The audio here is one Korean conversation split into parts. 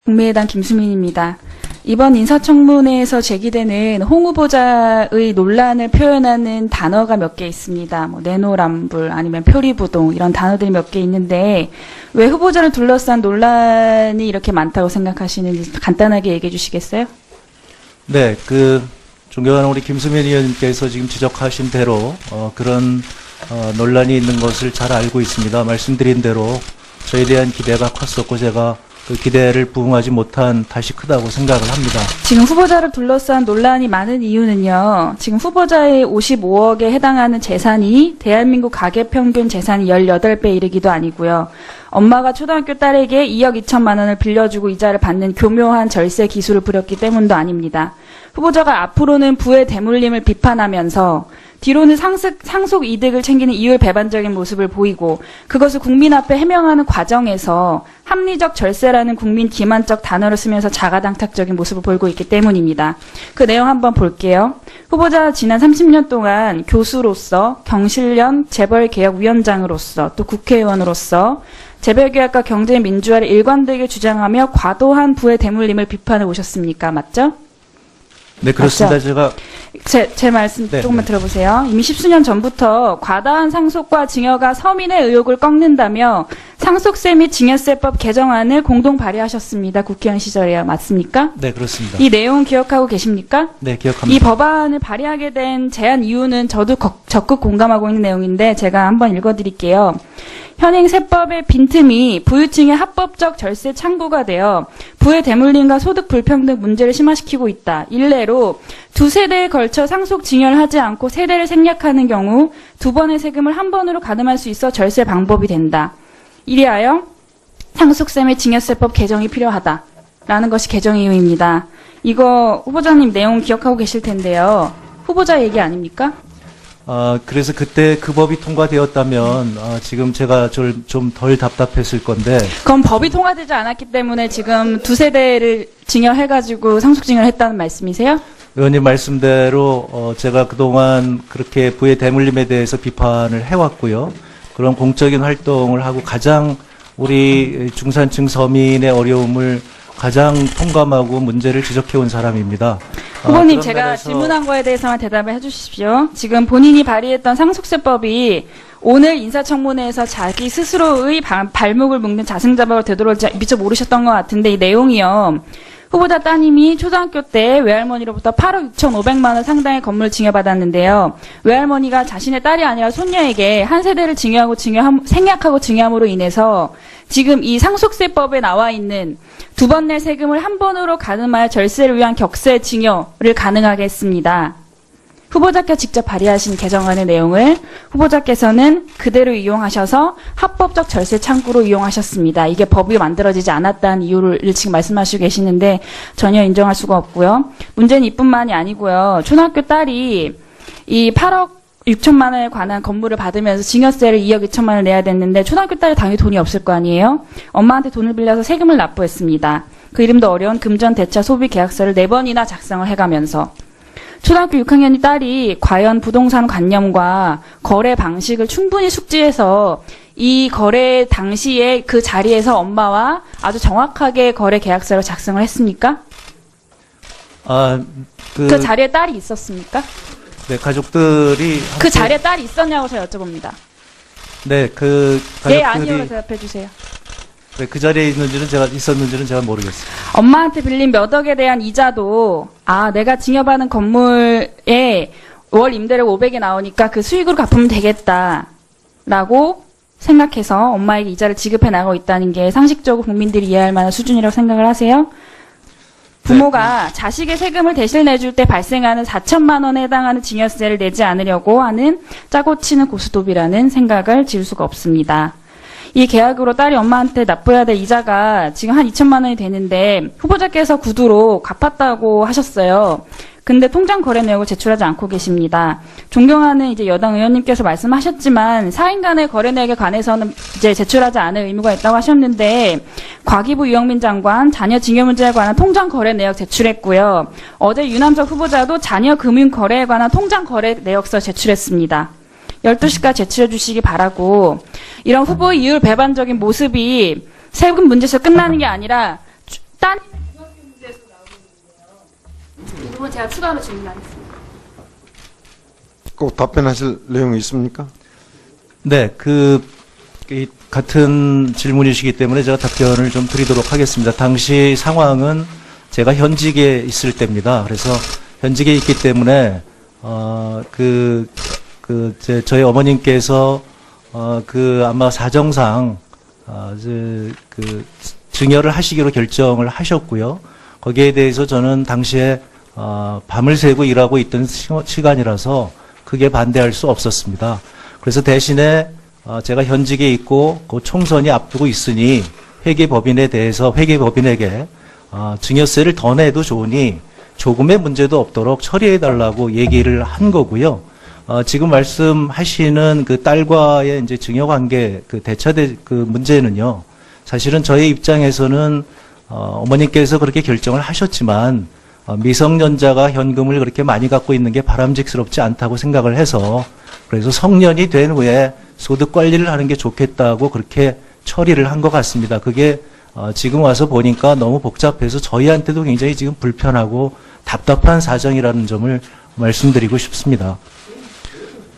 국민의당 김수민입니다. 이번 인사청문회에서 제기되는 홍 후보자의 논란을 표현하는 단어가 몇 개 있습니다. 뭐 내노남불 아니면 표리부동 이런 단어들이 몇 개 있는데 왜 후보자를 둘러싼 논란이 이렇게 많다고 생각하시는지 간단하게 얘기해 주시겠어요? 네, 존경하는 우리 김수민 의원님께서 지금 지적하신 대로 그런 논란이 있는 것을 잘 알고 있습니다. 말씀드린 대로 저에 대한 기대가 컸었고 제가 그 기대를 부응하지 못한 탓이 크다고 생각을 합니다. 지금 후보자를 둘러싼 논란이 많은 이유는요. 지금 후보자의 55억에 해당하는 재산이 대한민국 가계평균 재산이 18배 이르기도 아니고요. 엄마가 초등학교 딸에게 2억 2천만 원을 빌려주고 이자를 받는 교묘한 절세 기술을 부렸기 때문도 아닙니다. 후보자가 앞으로는 부의 대물림을 비판하면서 뒤로는 상속 이득을 챙기는 이율 배반적인 모습을 보이고 그것을 국민 앞에 해명하는 과정에서 합리적 절세라는 국민 기만적 단어를 쓰면서 자가당착적인 모습을 보이고 있기 때문입니다. 그 내용 한번 볼게요. 후보자 지난 30년 동안 교수로서, 경실련 재벌개혁위원장으로서, 또 국회의원으로서 재벌개혁과 경제민주화를 일관되게 주장하며 과도한 부의 대물림을 비판해 오셨습니까? 맞죠? 네, 그렇습니다. 맞죠? 제 말씀 네, 조금만 네. 들어보세요. 이미 10수년 전부터 과다한 상속과 증여가 서민의 의욕을 꺾는다며 상속세 및 증여세법 개정안을 공동 발의하셨습니다. 국회의원 시절에요. 맞습니까? 네, 그렇습니다. 이 내용 기억하고 계십니까? 네, 기억합니다. 이 법안을 발의하게 된 제안 이유는 저도 적극 공감하고 있는 내용인데 제가 한번 읽어드릴게요. 현행 세법의 빈틈이 부유층의 합법적 절세 창구가 되어 부의 대물림과 소득 불평등 문제를 심화시키고 있다. 일례로 두 세대에 걸쳐 상속 증여를 하지 않고 세대를 생략하는 경우 두 번의 세금을 한 번으로 가늠할 수 있어 절세 방법이 된다. 이리하여 상속세 및 증여세법 개정이 필요하다라는 것이 개정 이유입니다. 이거 후보자님 내용 기억하고 계실 텐데요. 후보자 얘기 아닙니까? 그래서 그때 그 법이 통과되었다면 지금 제가 좀 덜 답답했을 건데. 그럼 법이 통과되지 않았기 때문에 지금 두 세대를 증여해가지고 상속증여를 했다는 말씀이세요? 의원님 말씀대로 제가 그동안 그렇게 부의 대물림에 대해서 비판을 해왔고요. 그런 공적인 활동을 하고 가장 우리 중산층 서민의 어려움을 가장 통감하고 문제를 지적해온 사람입니다. 후보님 그런 제가 면에서 질문한 거에 대해서만 대답을 해주십시오. 지금 본인이 발의했던 상속세법이 오늘 인사청문회에서 자기 스스로의 발목을 묶는 자승자박으로 되돌아올지 미처 모르셨던 것 같은데 이 내용이요. 후보자 따님이 초등학교 때 외할머니로부터 8억 6,500만 원 상당의 건물을 증여받았는데요. 외할머니가 자신의 딸이 아니라 손녀에게 한 세대를 생략하고 증여함으로 인해서 지금 이 상속세법에 나와 있는 두 번 낼 세금을 한 번으로 가늠하여 절세를 위한 격세 증여를 가능하게 했습니다. 후보자께서 직접 발의하신 개정안의 내용을 후보자께서는 그대로 이용하셔서 합법적 절세 창구로 이용하셨습니다. 이게 법이 만들어지지 않았다는 이유를 지금 말씀하시고 계시는데 전혀 인정할 수가 없고요. 문제는 이뿐만이 아니고요. 초등학교 딸이 이 8억 6천만 원에 관한 건물을 받으면서 증여세를 2억 2천만 원을 내야 됐는데 초등학교 딸이 당연히 돈이 없을 거 아니에요? 엄마한테 돈을 빌려서 세금을 납부했습니다. 그 이름도 어려운 금전대차 소비계약서를 4번이나 작성을 해가면서 초등학교 6학년의 딸이 과연 부동산 관념과 거래 방식을 충분히 숙지해서 이 거래 당시에 그 자리에서 엄마와 아주 정확하게 거래 계약서를 작성을 했습니까? 그 자리에 딸이 있었습니까? 네, 가족들이 그 자리에 딸이 있었냐고 제가 여쭤봅니다. 네, 그 네, 가족들이 아니요로 대답해 주세요. 네, 그 자리에 있었는지는 제가 모르겠습니다. 엄마한테 빌린 몇 억에 대한 이자도 내가 증여받은 건물에 월 임대료 500이 나오니까 그 수익으로 갚으면 되겠다라고 생각해서 엄마에게 이자를 지급해 나가고 있다는 게 상식적으로 국민들이 이해할 만한 수준이라고 생각을 하세요? 부모가 자식의 세금을 대신 내줄 때 발생하는 4천만 원에 해당하는 증여세를 내지 않으려고 하는 짜고 치는 고스톱이라는 생각을 지울 수가 없습니다. 이 계약으로 딸이 엄마한테 납부해야 될 이자가 지금 한 2천만 원이 되는데 후보자께서 구두로 갚았다고 하셨어요. 근데 통장 거래 내역을 제출하지 않고 계십니다. 존경하는 이제 여당 의원님께서 말씀하셨지만 사인 간의 거래 내역에 관해서는 이제 제출하지 않을 의무가 있다고 하셨는데 과기부 유영민 장관 자녀 증여 문제에 관한 통장 거래 내역 제출했고요. 어제 유남석 후보자도 자녀 금융 거래에 관한 통장 거래 내역서 제출했습니다. 12시까지 제출해 주시기 바라고 이런 후보의 이율 배반적인 모습이 세금 문제에서 끝나는 게 아니라 딴 문제에서 나오고 있는데요. 이 부분 제가 추가로 질문하겠습니다. 꼭 답변하실 내용이 있습니까? 네, 이 같은 질문이시기 때문에 제가 답변을 좀 드리도록 하겠습니다. 당시 상황은 제가 현직에 있을 때입니다. 그래서 현직에 있기 때문에 저희 어머님께서 아마 사정상 증여를 하시기로 결정을 하셨고요. 거기에 대해서 저는 당시에 밤을 새고 일하고 있던 시간이라서 크게 반대할 수 없었습니다. 그래서 대신에 제가 현직에 있고 그 총선이 앞두고 있으니 회계법인에게 증여세를 더 내도 좋으니 조금의 문제도 없도록 처리해달라고 얘기를 한 거고요. 지금 말씀하시는 그 딸과의 이제 증여관계 문제는요. 사실은 저희 입장에서는 어머님께서 그렇게 결정을 하셨지만 미성년자가 현금을 그렇게 많이 갖고 있는 게 바람직스럽지 않다고 생각을 해서 그래서 성년이 된 후에 소득 관리를 하는 게 좋겠다고 그렇게 처리를 한 것 같습니다. 그게 지금 와서 보니까 너무 복잡해서 저희한테도 굉장히 지금 불편하고 답답한 사정이라는 점을 말씀드리고 싶습니다.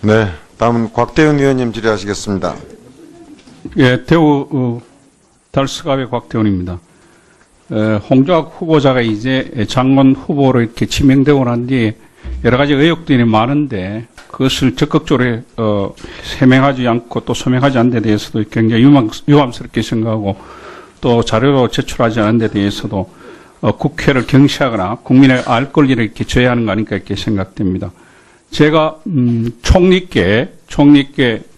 네, 다음은 곽대훈 의원님 질의하시겠습니다. 예, 대우 달스갑의 곽대훈입니다. 홍준학 후보자가 이제 장관 후보로 이렇게 지명되고 난 뒤에 여러 가지 의혹들이 많은데 그것을 적극적으로 해명하지 않고 또 소명하지 않는 데 대해서도 굉장히 유감스럽게 생각하고 또 자료로 제출하지 않은 데 대해서도 국회를 경시하거나 국민의 알 권리를 이렇게 제외하는 거 아닐까 이렇게 생각됩니다. 제가 총리께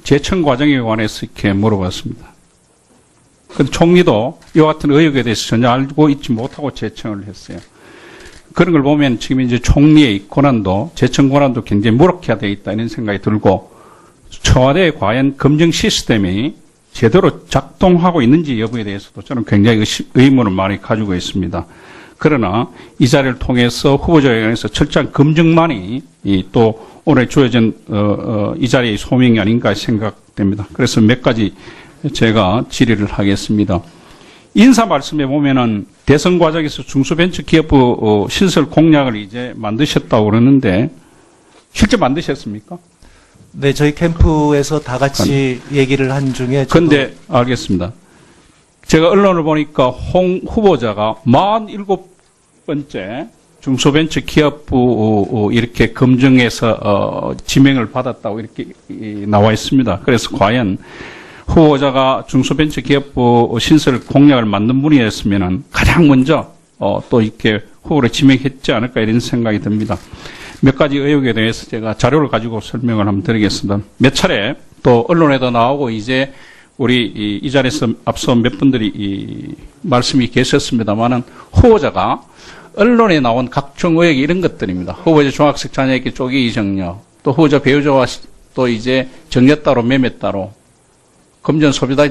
재청 과정에 관해서 이렇게 물어봤습니다. 근데 총리도 이와 같은 의혹에 대해서 전혀 알고 있지 못하고 재청을 했어요. 그런 걸 보면 지금 이제 총리의 권한도, 재청 권한도 굉장히 무력화되어 있다 이런 생각이 들고 청와대의 과연 검증 시스템이 제대로 작동하고 있는지 여부에 대해서도 저는 굉장히 의문을 많이 가지고 있습니다. 그러나 이 자리를 통해서 후보자에 관해서 철저한 검증만이 또 오늘 주어진 이 자리의 소명이 아닌가 생각됩니다. 그래서 몇 가지 제가 질의를 하겠습니다. 인사 말씀에 보면은 대선 과정에서 중소벤처기업부 신설 공약을 이제 만드셨다고 그러는데 실제 만드셨습니까? 네, 저희 캠프에서 다 같이 얘기를 한 중에. 그런데 알겠습니다. 제가 언론을 보니까 홍 후보자가 47번째 중소벤처기업부 이렇게 검증해서 지명을 받았다고 이렇게 나와 있습니다. 그래서 과연 후보자가 중소벤처기업부 신설 공약을 만든 분이었으면 가장 먼저 또 이렇게 후보를 지명했지 않을까 이런 생각이 듭니다. 몇 가지 의혹에 대해서 제가 자료를 가지고 설명을 한번 드리겠습니다. 몇 차례 또 언론에도 나오고 이제 우리 이 자리에서 앞서 몇 분들이 말씀이 계셨습니다만은 후보자가 언론에 나온 각종 의혹 이런 것들입니다. 후보자 중학생 자녀에게 쪼개기 정려, 또 후보자 배우자와 또 이제 정려 따로 매매 따로, 금전 소비자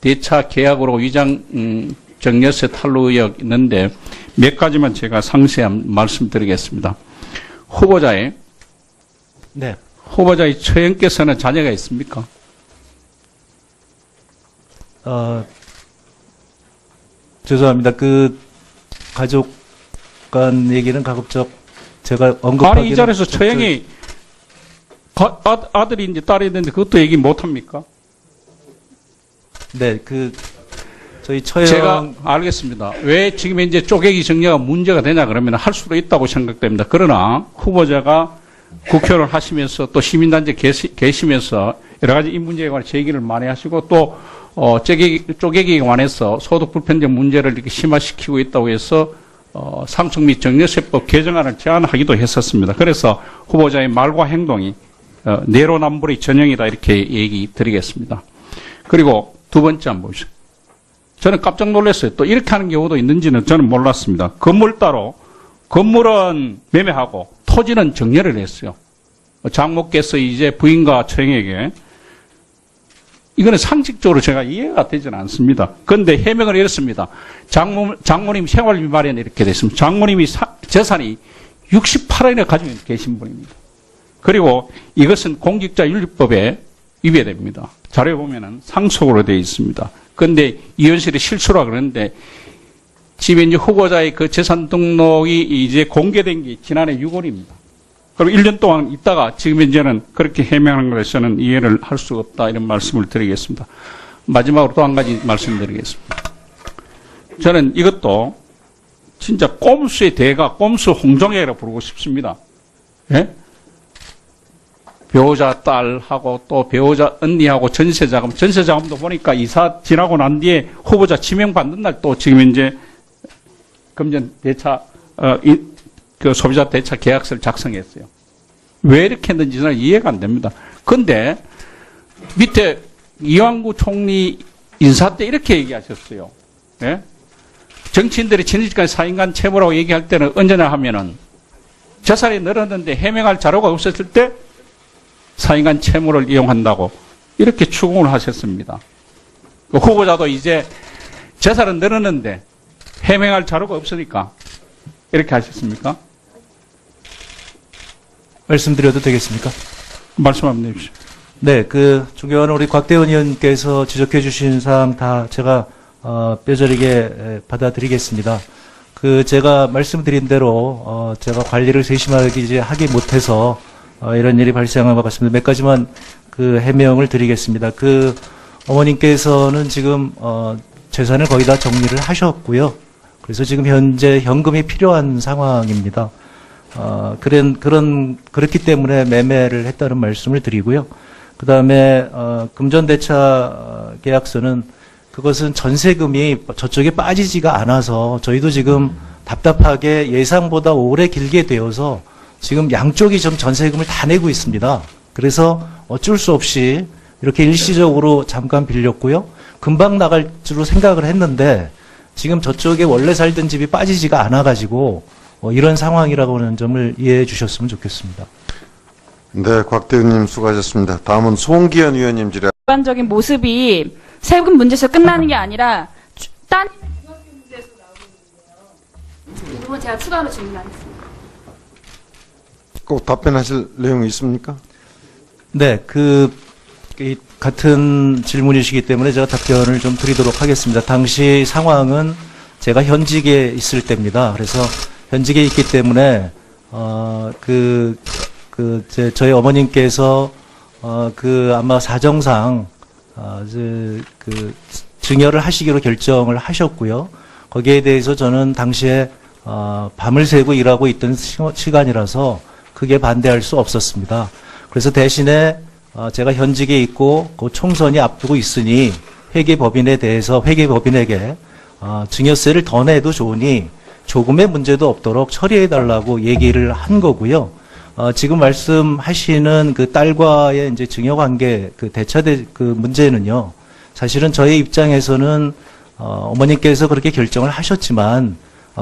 대차 계약으로 위장 정려세 탈루 의혹 있는데 몇 가지만 제가 상세한 말씀드리겠습니다. 후보자의 처형께서는 자녀가 있습니까? 죄송합니다. 그 가족 간 얘기는 가급적 제가 언급하기는. 아니 이 자리에서 처형이 아들이 이제 딸이 있는데 그것도 얘기 못 합니까? 네, 저희 처형. 제가 알겠습니다. 왜 지금 이제 쪼개기 정려가 문제가 되냐 그러면 할 수도 있다고 생각됩니다. 그러나 후보자가 국회의원을 하시면서 또 시민단체 계시면서 여러 가지 이 문제에 관해 제기를 많이 하시고 또 쪼개기에 관해서 소득 불편적 문제를 이렇게 심화시키고 있다고 해서 상속 및 정려세법 개정안을 제안하기도 했었습니다. 그래서 후보자의 말과 행동이 내로남불의 전형이다 이렇게 얘기 드리겠습니다. 그리고 두 번째 한번 보시죠. 저는 깜짝 놀랐어요. 또 이렇게 하는 경우도 있는지는 저는 몰랐습니다. 건물 따로 건물은 매매하고 토지는 정려를 했어요. 장모께서 이제 부인과 처형에게 이거는 상식적으로 제가 이해가 되지는 않습니다. 그런데 해명을 이렇습니다. 장모님 생활비 마련 이렇게 됐습니다. 장모님이 재산이 68억이나 가지고 계신 분입니다. 그리고 이것은 공직자윤리법에 위배됩니다. 자료에 보면은 상속으로 되어 있습니다. 그런데 이현실이 실수라 그러는데 지금 이제 후보자의 그 재산 등록이 이제 공개된 게 지난해 6월입니다. 그럼 1년 동안 있다가 지금 이제는 그렇게 해명하는 것에서는 이해를 할 수가 없다 이런 말씀을 드리겠습니다. 마지막으로 또 한 가지 말씀드리겠습니다. 저는 이것도 진짜 꼼수의 대가, 꼼수 홍정혜라고 부르고 싶습니다. 예? 배우자 딸하고 또 배우자 언니하고 전세자금도 보니까 이사 지나고 난 뒤에 후보자 지명받는 날 또 지금 이제 금전 대차, 그 소비자 대차 계약서를 작성했어요. 왜 이렇게 했는지 저는 이해가 안 됩니다. 근데 밑에 이완구 총리 인사 때 이렇게 얘기하셨어요. 예? 정치인들이 지금까지 사인간 채무라고 얘기할 때는 언제나 하면은 재산이 늘었는데 해명할 자료가 없었을 때 사인간 채무를 이용한다고 이렇게 추궁을 하셨습니다. 그 후보자도 이제 재산은 늘었는데 해명할 자료가 없으니까 이렇게 하셨습니까? 말씀드려도 되겠습니까? 말씀 한번 해주십시오. 네, 존경하는 우리 곽대원 의원께서 지적해 주신 사항 다 제가 뼈저리게 받아들이겠습니다. 제가 말씀드린 대로 제가 관리를 세심하게 이제 하기 못해서 이런 일이 발생한 것 같습니다. 몇 가지만 해명을 드리겠습니다. 어머님께서는 지금 재산을 거의 다 정리를 하셨고요. 그래서 지금 현재 현금이 필요한 상황입니다. 그렇기 때문에 매매를 했다는 말씀을 드리고요. 그 다음에 금전대차 계약서는 그것은 전세금이 저쪽에 빠지지가 않아서 저희도 지금 답답하게 예상보다 오래 길게 되어서 지금 양쪽이 좀 전세금을 다 내고 있습니다. 그래서 어쩔 수 없이 이렇게 일시적으로 잠깐 빌렸고요. 금방 나갈 줄로 생각을 했는데 지금 저쪽에 원래 살던 집이 빠지지가 않아가지고 이런 상황이라고 하는 점을 이해해 주셨으면 좋겠습니다. 네, 곽 의원님 수고하셨습니다. 다음은 송기현 의원님 질의. 일반적인 모습이 세금 문제에서 끝나는 게 아니라 딴 문제에서 나오고 있는데요. 이 부분 제가 추가로 질문하겠습니다. 꼭 답변하실 내용이 있습니까? 네, 이 같은 질문이시기 때문에 제가 답변을 좀 드리도록 하겠습니다. 당시 상황은 제가 현직에 있을 때입니다. 그래서 현직에 있기 때문에 저희 어머님께서 아마 사정상 증여를 하시기로 결정을 하셨고요. 거기에 대해서 저는 당시에 밤을 새고 일하고 있던 시간이라서 크게 반대할 수 없었습니다. 그래서 대신에 제가 현직에 있고 총선이 앞두고 있으니 회계법인에게 증여세를 더 내도 좋으니 조금의 문제도 없도록 처리해달라고 얘기를 한 거고요. 지금 말씀하시는 딸과의 이제 증여관계 문제는요. 사실은 저희 입장에서는 어머님께서 그렇게 결정을 하셨지만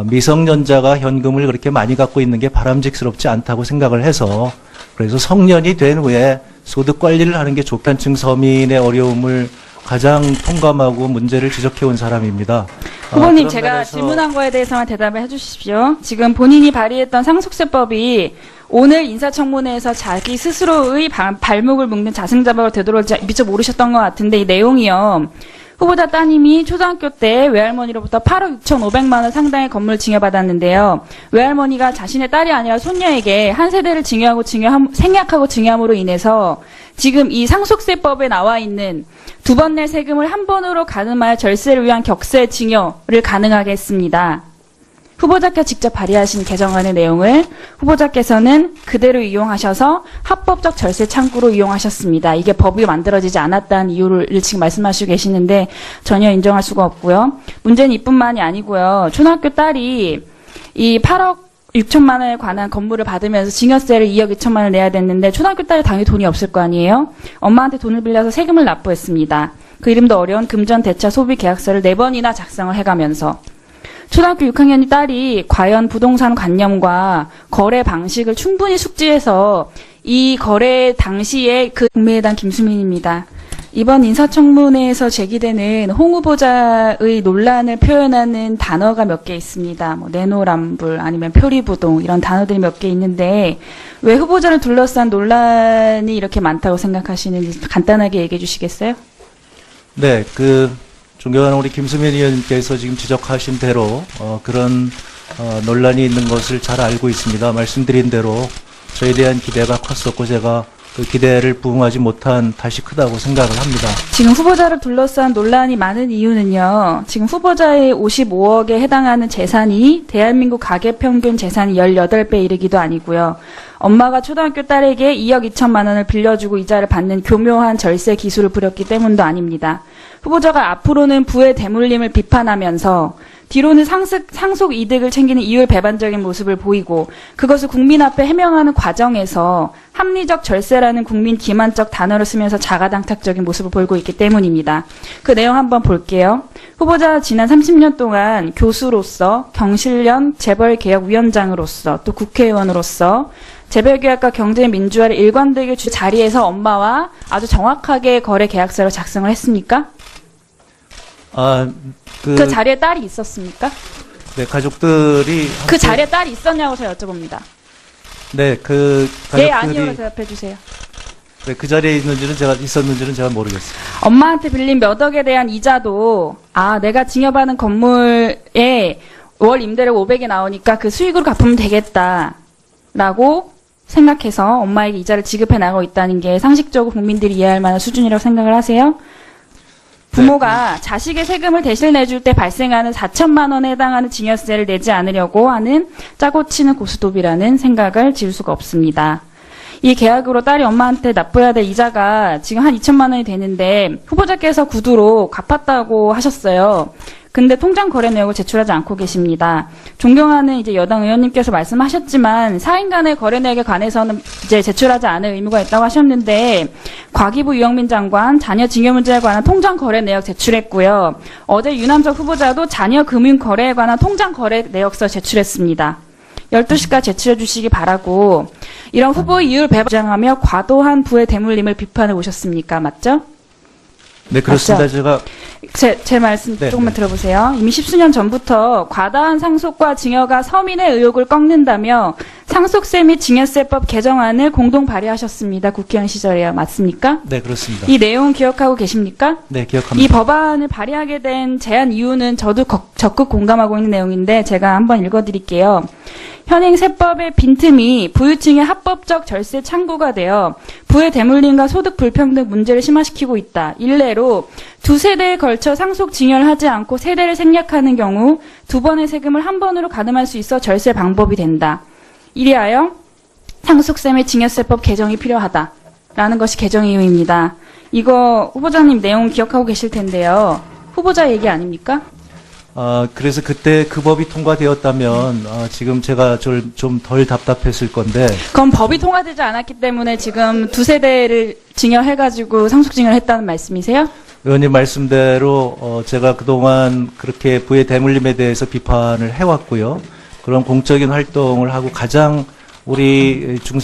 미성년자가 현금을 그렇게 많이 갖고 있는 게 바람직스럽지 않다고 생각을 해서 그래서 성년이 된 후에 소득 관리를 하는 게 좋겠는 서민의 어려움을 가장 통감하고 문제를 지적해온 사람입니다. 후보님, 제가 질문한 거에 대해서만 대답을 해주십시오. 지금 본인이 발의했던 상속세법이 오늘 인사청문회에서 자기 스스로의 발목을 묶는 자승자박을 되돌아올지 미처 모르셨던 것 같은데 이 내용이요. 후보자 따님이 초등학교 때 외할머니로부터 8억 6,500만 원 상당의 건물을 증여받았는데요. 외할머니가 자신의 딸이 아니라 손녀에게 한 세대를 생략하고 증여함으로 인해서 지금 이 상속세법에 나와 있는 두 번 낼 세금을 한 번으로 가늠하여 절세를 위한 격세 증여를 가능하게 했습니다. 후보자께서 직접 발의하신 개정안의 내용을 후보자께서는 그대로 이용하셔서 합법적 절세 창구로 이용하셨습니다. 이게 법이 만들어지지 않았다는 이유를 지금 말씀하시고 계시는데 전혀 인정할 수가 없고요. 문제는 이뿐만이 아니고요. 초등학교 딸이 이 8억 6천만 원에 관한 건물을 받으면서 증여세를 2억 2천만 원을 내야 됐는데 초등학교 딸이 당연히 돈이 없을 거 아니에요. 엄마한테 돈을 빌려서 세금을 납부했습니다. 그 이름도 어려운 금전대차 소비계약서를 4번이나 작성을 해가면서 초등학교 6학년의 딸이 과연 부동산 관념과 거래 방식을 충분히 숙지해서 이 거래 당시에 국민의당 김수민입니다. 이번 인사청문회에서 제기되는 홍 후보자의 논란을 표현하는 단어가 몇 개 있습니다. 내노남불 아니면 표리부동 이런 단어들이 몇 개 있는데 왜 후보자를 둘러싼 논란이 이렇게 많다고 생각하시는지 간단하게 얘기해 주시겠어요? 네, 존경하는 우리 김수면 의원님께서 지금 지적하신 대로 그런 논란이 있는 것을 잘 알고 있습니다. 말씀드린 대로 저에 대한 기대가 컸었고 제가 그 기대를 부응하지 못한 탓이 크다고 생각을 합니다. 지금 후보자를 둘러싼 논란이 많은 이유는요. 지금 후보자의 55억에 해당하는 재산이 대한민국 가계 평균 재산이 18배 이르기도 아니고요. 엄마가 초등학교 딸에게 2억 2천만 원을 빌려주고 이자를 받는 교묘한 절세 기술을 부렸기 때문도 아닙니다. 후보자가 앞으로는 부의 대물림을 비판하면서 뒤로는 상속 이득을 챙기는 이율배반적인 모습을 보이고 그것을 국민 앞에 해명하는 과정에서 합리적 절세라는 국민 기만적 단어를 쓰면서 자가당착적인 모습을 보이고 있기 때문입니다. 그 내용 한번 볼게요. 후보자 지난 30년 동안 교수로서, 경실련 재벌개혁위원장으로서, 또 국회의원으로서 재벌개혁과 경제민주화를 일관되게 자리에서 엄마와 아주 정확하게 거래 계약서를 작성을 했습니까? 그 자리에 딸이 있었습니까? 네, 가족들이 그 자리에 딸이 있었냐고 제가 여쭤봅니다. 네, 그 네, 가족들이 아니요로 대답해 주세요. 네, 그 자리에 있었는지는 제가 모르겠습니다. 엄마한테 빌린 몇 억에 대한 이자도 내가 증여받은 건물에 월 임대료 500이 나오니까 그 수익으로 갚으면 되겠다라고 생각해서 엄마에게 이자를 지급해 나가고 있다는 게 상식적으로 국민들이 이해할 만한 수준이라고 생각을 하세요? 부모가 자식의 세금을 대신 내줄 때 발생하는 4천만 원에 해당하는 증여세를 내지 않으려고 하는 짜고 치는 고스톱이라는 생각을 지울 수가 없습니다. 이 계약으로 딸이 엄마한테 납부해야 될 이자가 지금 한 2천만 원이 되는데 후보자께서 구두로 갚았다고 하셨어요. 근데 통장 거래 내역을 제출하지 않고 계십니다. 존경하는 이제 여당 의원님께서 말씀하셨지만 사인 간의 거래 내역에 관해서는 이제 제출하지 않을 의무가 있다고 하셨는데 과기부 유영민 장관 자녀 증여 문제에 관한 통장 거래 내역 제출했고요. 어제 유남석 후보자도 자녀 금융 거래에 관한 통장 거래 내역서 제출했습니다. 12시까지 제출해 주시기 바라고 이런 후보의 이율 배반하며 과도한 부의 대물림을 비판해 오셨습니까? 맞죠? 네, 그렇습니다. 맞죠? 제 말씀 네, 조금만 네. 들어보세요. 이미 10수년 전부터 과다한 상속과 증여가 서민의 의욕을 꺾는다며 상속세 및 증여세법 개정안을 공동 발의하셨습니다. 국회의원 시절에요. 맞습니까? 네, 그렇습니다. 이 내용 기억하고 계십니까? 네, 기억합니다. 이 법안을 발의하게 된 제안 이유는 저도 적극 공감하고 있는 내용인데 제가 한번 읽어드릴게요. 현행 세법의 빈틈이 부유층의 합법적 절세 창구가 되어 부의 대물림과 소득 불평등 문제를 심화시키고 있다. 일례로 두 세대에 걸쳐 상속 증여를 하지 않고 세대를 생략하는 경우 두 번의 세금을 한 번으로 가늠할 수 있어 절세 방법이 된다. 이리하여 상속세 및 증여세법 개정이 필요하다라는 것이 개정 이유입니다. 이거 후보자님 내용 기억하고 계실 텐데요. 후보자 얘기 아닙니까? 그래서 그때 그 법이 통과되었다면 지금 제가 좀 덜 답답했을 건데 그럼 법이 통과되지 않았기 때문에 지금 두 세대를 증여해가지고 상속 증여를 했다는 말씀이세요? 의원님 말씀대로 제가 그동안 그렇게 부의 대물림에 대해서 비판을 해왔고요. 그런 공적인 활동을 하고 가장 우리 중산